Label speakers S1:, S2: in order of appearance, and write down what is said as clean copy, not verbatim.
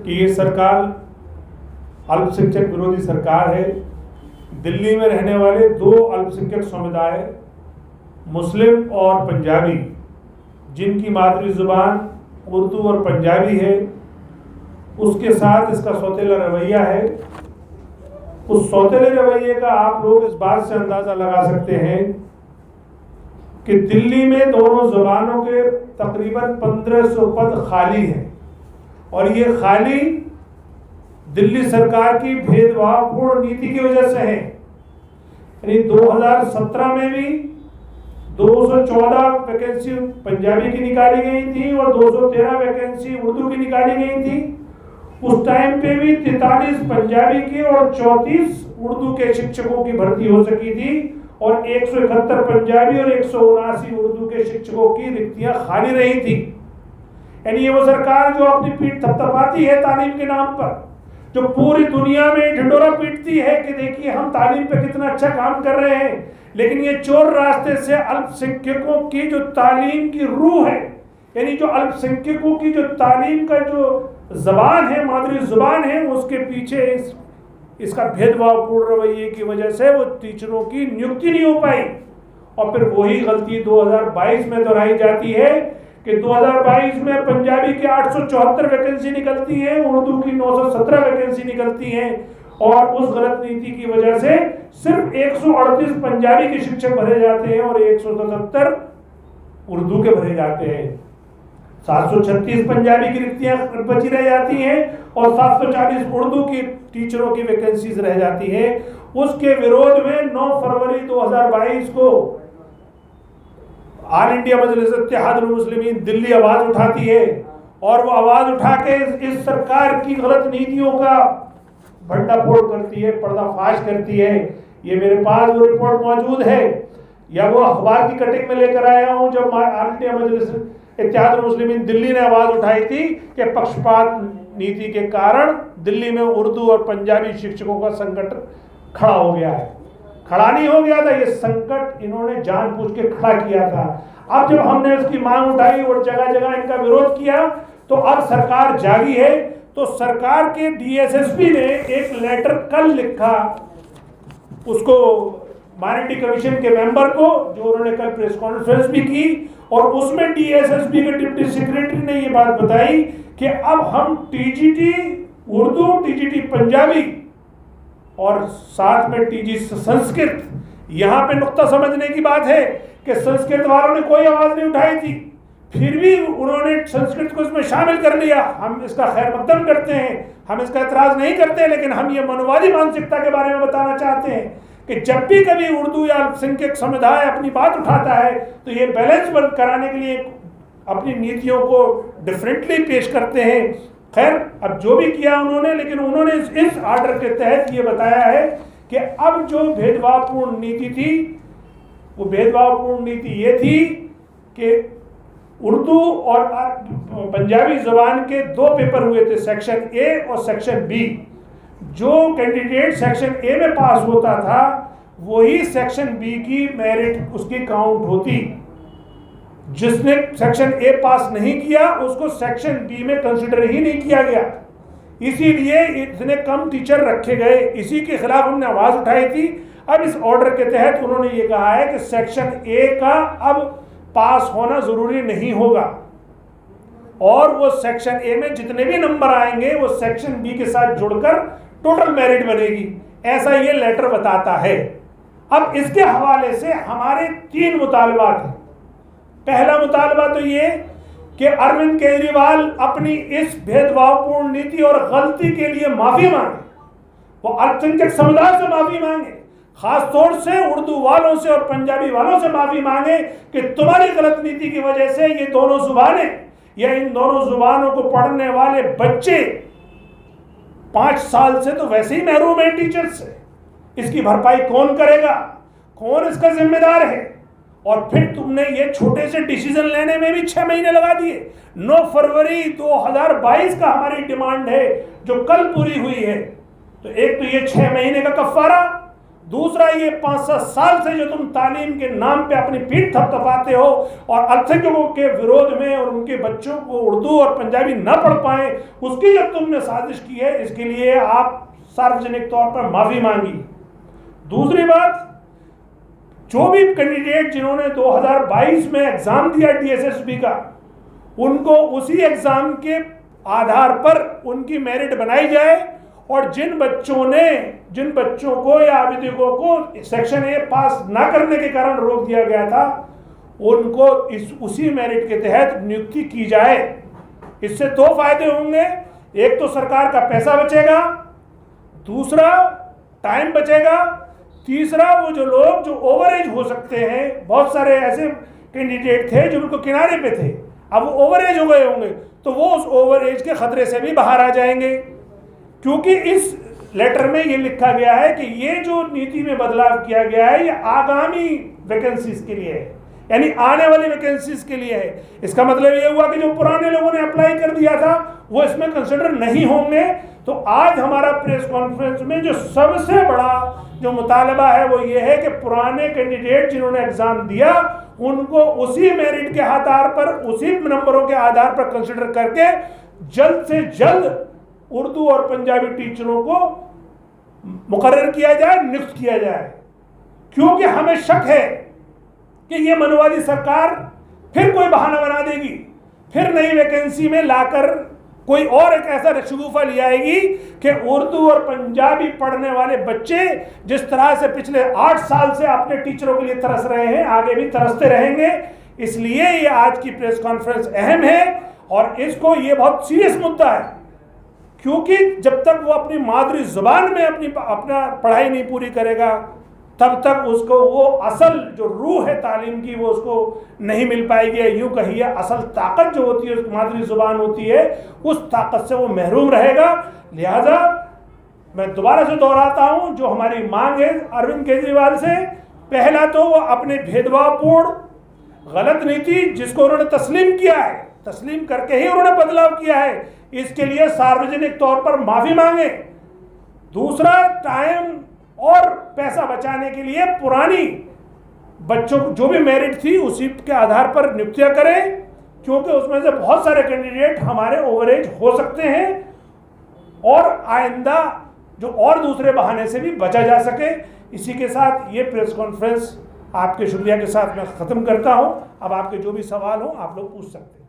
S1: कि ये सरकार अल्पसंख्यक विरोधी सरकार है। दिल्ली में रहने वाले दो अल्पसंख्यक समुदाय, मुस्लिम और पंजाबी, जिनकी मातृ जुबान उर्दू और पंजाबी है, उसके साथ इसका सौतेला रवैया है। उस सौतेले रवैये का आप लोग इस बात से अंदाज़ा लगा सकते हैं कि दिल्ली में दोनों ज़बानों के तकरीबन 1500 पद खाली हैं, और ये खाली दिल्ली सरकार की भेदभावपूर्ण नीति की वजह से है। यानी 2017 में भी 214 वैकेंसी पंजाबी की निकाली गई थी और 213 वैकेंसी उर्दू की निकाली गई थी। उस टाइम पे भी 43 पंजाबी के और 34 उर्दू के शिक्षकों की भर्ती हो सकी थी, और 171 पंजाबी और 179 उर्दू के शिक्षकों की रिक्तियां खाली रही थी। यानी ये वो सरकार जो अपनी पीठ थपथपाती है तालीम के नाम पर, जो पूरी दुनिया में ढिंडोरा पीटती है कि देखिए हम तालीम पे कितना अच्छा काम कर रहे हैं, लेकिन ये चोर रास्ते से अल्पसंख्यकों की जो तालीम की रूह है, यानी जो अल्पसंख्यकों की जो तालीम का जो जबान है, मादरी जुबान है, उसके पीछे इसका भेदभावपूर्ण रवैये की वजह से वो टीचरों की नियुक्ति नहीं हो पाई। और फिर वही गलती 2022 में दोहराई जाती है कि 2022 में पंजाबी की 874 वैकेंसी निकलती है, उर्दू की 917 वैकेंसी निकलती है, और उस गलत नीति की वजह से सिर्फ 138 पंजाबी के शिक्षक भरे जाते हैं और 177 उर्दू के भरे जाते हैं। 736 पंजाबी की रिक्तियां बची रह जाती हैं और 740 उर्दू की टीचरों की वैकेंसीज रह जाती है। उसके विरोध में 9 फरवरी 2022 को ऑल इंडिया मजलिस इत्तेहादुल मुस्लिमीन दिल्ली आवाज उठाती है, और वो आवाज उठा के इस सरकार की गलत नीतियों का भंडाफोड़ करती है, पर्दाफाश करती है। ये मेरे पास वो रिपोर्ट मौजूद है, या वो अखबार की कटिंग में लेकर आया हूं जब ऑल इंडिया मजलिस इत्तेहादुल मुस्लिमीन दिल्ली ने आवाज उठाई थी कि पक्षपात नीति के कारण दिल्ली में उर्दू और पंजाबी शिक्षकों का संकट खड़ा हो गया है। खड़ा नहीं हो गया था, ये संकट इन्होंने जानबूझ के खड़ा किया था। अब जब हमने इसकी मांग उठाई और जगह जगह इनका विरोध किया, तो अब सरकार जागी है। तो सरकार के डीएसएसपी ने एक लेटर कल लिखा उसको माइनॉरिटी कमीशन के मेंबर को, जो उन्होंने कल प्रेस कॉन्फ्रेंस भी की, और उसमें डीएसएसपी के डिप्टी सेक्रेटरी ने ये बात बताई कि अब हम टीजीटी उर्दू, टीजीटी पंजाबी और साथ में टीजी संस्कृत, यहाँ पे नुक्ता समझने की बात है कि संस्कृत वालों ने कोई आवाज नहीं उठाई थी, फिर भी उन्होंने संस्कृत को इसमें शामिल कर लिया। हम इसका खैर मकदम करते हैं, हम इसका एतराज नहीं करते, लेकिन हम ये मनोवादी मानसिकता के बारे में बताना चाहते हैं कि जब भी कभी उर्दू या अल्पसंख्यक समुदाय अपनी बात उठाता है, तो ये बैलेंस बंद कराने के लिए अपनी नीतियों को डिफरेंटली पेश करते हैं। खैर, अब जो भी किया उन्होंने, लेकिन उन्होंने इस आर्डर के तहत ये बताया है कि अब जो भेदभावपूर्ण नीति थी, वो भेदभावपूर्ण नीति ये थी कि उर्दू और पंजाबी जबान के 2 पेपर हुए थे, सेक्शन ए और सेक्शन बी। जो कैंडिडेट सेक्शन ए में पास होता था वही सेक्शन बी की मेरिट उसकी काउंट होती। जिसने सेक्शन ए पास नहीं किया उसको सेक्शन बी में कंसिडर ही नहीं किया गया, इसीलिए इतने कम टीचर रखे गए। इसी के खिलाफ हमने आवाज उठाई थी। अब इस ऑर्डर के तहत उन्होंने ये कहा है कि सेक्शन ए का अब पास होना जरूरी नहीं होगा, और वो सेक्शन ए में जितने भी नंबर आएंगे वो सेक्शन बी के साथ जुड़कर टोटल मेरिट बनेगी, ऐसा ये लेटर बताता है। अब इसके हवाले से हमारे 3 मुतालबात हैं। पहला मुतालबा तो ये कि अरविंद केजरीवाल अपनी इस भेदभावपूर्ण नीति और गलती के लिए माफी मांगे, वो अल्पसंख्यक समुदाय से माफी मांगे, खासतौर से उर्दू वालों से और पंजाबी वालों से माफी मांगे कि तुम्हारी गलत नीति की वजह से ये दोनों जुबानें या इन दोनों जुबानों को पढ़ने वाले बच्चे 5 साल से तो वैसे ही महरूम है टीचर से। इसकी भरपाई कौन करेगा, कौन इसका जिम्मेदार है? और फिर तुमने ये छोटे से डिसीजन लेने में भी 6 महीने लगा दिए। 9 फरवरी 2022 का हमारी डिमांड है जो कल पूरी हुई है। तो एक तो ये 6 महीने का कफारा, दूसरा, ये 5-7 साल से जो तुम तालीम के नाम पे अपनी पीठ थपथपाते हो और अल्पसंख्यकों के विरोध में और उनके बच्चों को उर्दू और पंजाबी न पढ़ पाए, उसकी जो तुमने साजिश की है, इसके लिए आप सार्वजनिक तौर पर माफी मांगी। दूसरी बात, जो भी कैंडिडेट जिन्होंने 2022 में एग्जाम दिया DSSB का, उनको उसी एग्जाम के आधार पर उनकी मेरिट बनाई जाए और जिन बच्चों को या आवेदकों को सेक्शन A पास ना करने के कारण रोक दिया गया था, उनको उसी मेरिट के तहत नियुक्ति की जाए। इससे 2 फायदे होंगे, एक तो सरकार का पैसा बचेगा, दूसरा टाइम बचेगा, तीसरा वो जो लोग जो ओवर एज हो सकते हैं, बहुत सारे ऐसे कैंडिडेट थे जो उनको किनारे पे थे, अब वो ओवर एज हो गए होंगे तो वो उस ओवर एज के खतरे से भी बाहर आ जाएंगे। क्योंकि इस लेटर में ये लिखा गया है कि ये जो नीति में बदलाव किया गया है ये आगामी वैकेंसीज के लिए है, यानी आने वाली वैकेंसीज के लिए है। इसका मतलब ये हुआ कि जो पुराने लोगों ने अप्लाई कर दिया था वो इसमें कंसिडर नहीं होंगे। तो आज हमारा प्रेस कॉन्फ्रेंस में जो सबसे बड़ा जो मुतालबा है वो ये है कि पुराने कैंडिडेट जिन्होंने एग्जाम दिया उनको उसी मेरिट के आधार पर, उसी नंबरों के आधार पर कंसिडर करके जल्द से जल्द उर्दू और पंजाबी टीचरों को मुकर्रर किया जाए, नियुक्त किया जाए। क्योंकि हमें शक है कि ये मनवादी सरकार फिर कोई बहाना बना देगी, फिर नई वैकेंसी में लाकर कोई और एक ऐसा शगुफा ले आएगी कि उर्दू और पंजाबी पढ़ने वाले बच्चे जिस तरह से पिछले 8 साल से अपने टीचरों के लिए तरस रहे हैं, आगे भी तरसते रहेंगे। इसलिए ये आज की प्रेस कॉन्फ्रेंस अहम है और इसको ये बहुत सीरियस मुद्दा है, क्योंकि जब तक वो अपनी मादरी जुबान में अपना पढ़ाई नहीं पूरी करेगा तब तक उसको वो असल जो रूह है तालीम की वो उसको नहीं मिल पाएगी। यूँ कहिए असल ताकत जो होती है, उस मादरी जुबान होती है, उस ताकत से वो महरूम रहेगा। लिहाजा मैं दोबारा से दोहराता हूँ, जो हमारी मांग है अरविंद केजरीवाल से, पहला तो वो अपने भेदभावपूर्ण गलत नीति जिसको उन्होंने तस्लीम किया है, तस्लीम करके ही उन्होंने बदलाव किया है, इसके लिए सार्वजनिक तौर पर माफी मांगे। दूसरा, टाइम और पैसा बचाने के लिए पुरानी बच्चों जो भी मेरिट थी उसी के आधार पर नियुक्तियां करें, क्योंकि उसमें से बहुत सारे कैंडिडेट हमारे ओवरेज हो सकते हैं और आइंदा जो और दूसरे बहाने से भी बचा जा सके। इसी के साथ ये प्रेस कॉन्फ्रेंस आपके शुक्रिया के साथ मैं ख़त्म करता हूं। अब आपके जो भी सवाल हो आप लोग पूछ सकते हैं।